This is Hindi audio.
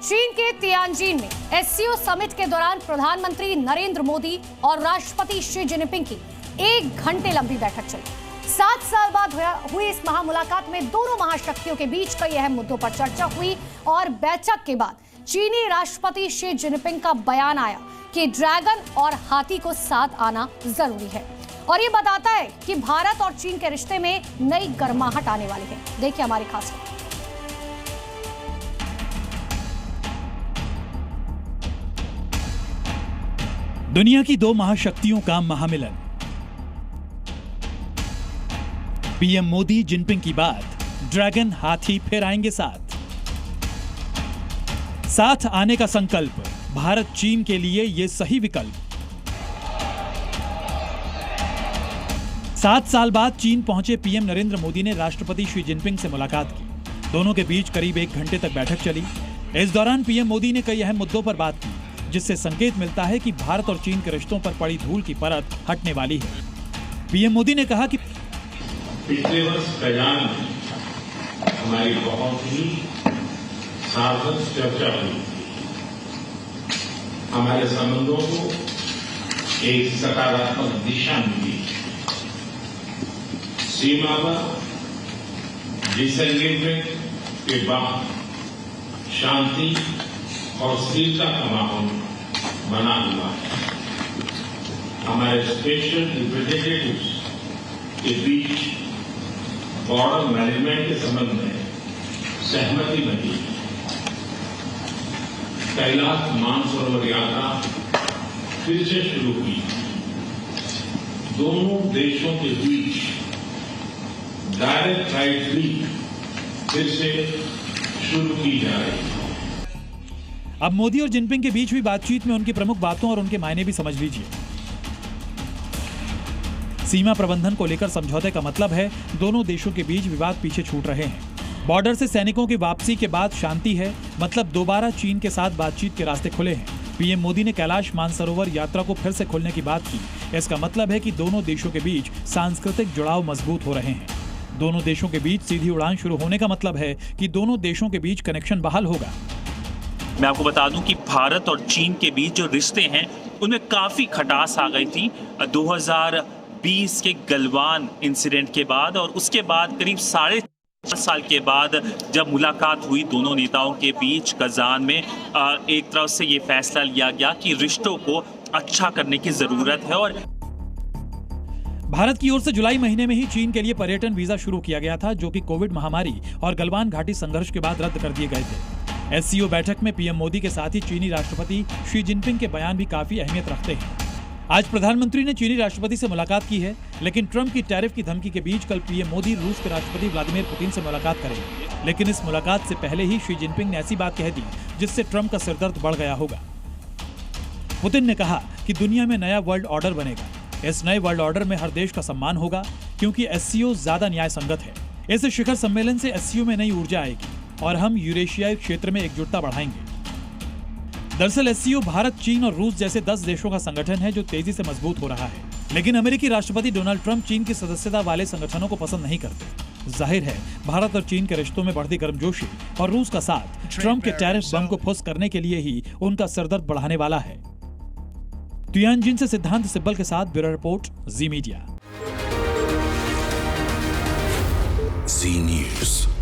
चीन के तियानजिन में एससीओ समिट के दौरान प्रधानमंत्री नरेंद्र मोदी और राष्ट्रपति शी जिनपिंग की 1 घंटे लंबी बैठक चली। 7 साल बाद हुई इस महामुलाकात में दोनों महाशक्तियों के बीच कई अहम मुद्दों पर चर्चा हुई और बैठक के बाद चीनी राष्ट्रपति शी जिनपिंग का बयान आया कि ड्रैगन और हाथी को साथ आना जरूरी है और ये बताता है कि भारत और चीन के रिश्ते में नई गर्माहट आने वाली है। देखिए हमारी खास रिपोर्ट। दुनिया की 2 महाशक्तियों का महामिलन। पीएम मोदी जिनपिंग की बात, ड्रैगन हाथी फिर आएंगे साथ आने का संकल्प, भारत चीन के लिए ये सही विकल्प। 7 साल बाद चीन पहुंचे पीएम नरेंद्र मोदी ने राष्ट्रपति शी जिनपिंग से मुलाकात की। दोनों के बीच करीब 1 घंटे तक बैठक चली। इस दौरान पीएम मोदी ने कई अहम मुद्दों पर बात की, जिससे संकेत मिलता है कि भारत और चीन के रिश्तों पर पड़ी धूल की परत हटने वाली है। पीएम मोदी ने कहा कि पिछले वर्ष कयान में हमारी बहुत ही सार्थक चर्चा हुई। हमारे संबंधों को एक सकारात्मक दिशा मिली। सीमा पर डिसएंगेजमेंट के बाद शांति और स्थिरता का माहौल बना हुआ है। हमारे स्पेशल रिप्रेजेंटेटिव्स के बीच बॉर्डर मैनेजमेंट के संबंध में सहमति बनी। कैलाश मानसरोवर यात्रा फिर से शुरू हुई। दोनों देशों के बीच डायरेक्ट फ्लाइट भी फिर से शुरू की जा रही है। अब मोदी और जिनपिंग के बीच हुई बातचीत में उनकी प्रमुख बातों और उनके मायने भी समझ लीजिए। सीमा प्रबंधन को लेकर समझौते का मतलब है दोनों देशों के बीच विवाद पीछे छूट रहे हैं। बॉर्डर से सैनिकों की वापसी के बाद शांति है, मतलब दोबारा चीन के साथ बातचीत के रास्ते खुले हैं। पीएम मोदी ने कैलाश मानसरोवर यात्रा को फिर से खोलने की बात की। इसका मतलब है कि दोनों देशों के बीच सांस्कृतिक जुड़ाव मजबूत हो रहे हैं। दोनों देशों के बीच सीधी उड़ान शुरू होने का मतलब है कि दोनों देशों के बीच कनेक्शन बहाल होगा। मैं आपको बता दूं कि भारत और चीन के बीच जो रिश्ते हैं उनमें काफ़ी खटास आ गई थी 2020 के गलवान इंसिडेंट के बाद, और उसके बाद करीब 4.5 साल के बाद जब मुलाकात हुई दोनों नेताओं के बीच कजान में, एक तरफ से ये फैसला लिया गया कि रिश्तों को अच्छा करने की ज़रूरत है। और भारत की ओर से जुलाई महीने में ही चीन के लिए पर्यटन वीजा शुरू किया गया था, जो कि कोविड महामारी और गलवान घाटी संघर्ष के बाद रद्द कर दिए गए थे। एससीओ बैठक में पीएम मोदी के साथ ही चीनी राष्ट्रपति शी जिनपिंग के बयान भी काफी अहमियत रखते हैं। आज प्रधानमंत्री ने चीनी राष्ट्रपति से मुलाकात की है, लेकिन ट्रंप की टैरिफ की धमकी के बीच कल पीएम मोदी रूस के राष्ट्रपति व्लादिमीर पुतिन से मुलाकात करेंगे। लेकिन इस मुलाकात से पहले ही शी जिनपिंग ने ऐसी बात कह दी जिससे ट्रंप का सिरदर्द बढ़ गया होगा। पुतिन ने कहा कि दुनिया में नया वर्ल्ड ऑर्डर बनेगा। इस नए वर्ल्ड ऑर्डर में हर देश का सम्मान होगा, क्योंकि एससीओ ज्यादा न्याय संगत है। इस शिखर सम्मेलन से एससीओ में नई ऊर्जा आएगी और हम यूरेशियाई क्षेत्र में एकजुटता बढ़ाएंगे। दरअसल एससीओ भारत, चीन और रूस जैसे 10 देशों का संगठन है जो तेजी से मजबूत हो रहा है। लेकिन अमेरिकी राष्ट्रपति डोनाल्ड ट्रंप चीन की सदस्यता वाले संगठनों को पसंद नहीं करते। जाहिर है भारत और चीन के रिश्तों में बढ़ती गर्मजोशी और रूस का साथ ट्रंप के टैरिफ बम को फुस करने के लिए ही उनका सरदर्द बढ़ाने वाला है। तियानजिन से सिद्धांत सिब्बल के साथ ब्यूरो रिपोर्ट, जी मीडिया। जी न्यूज़।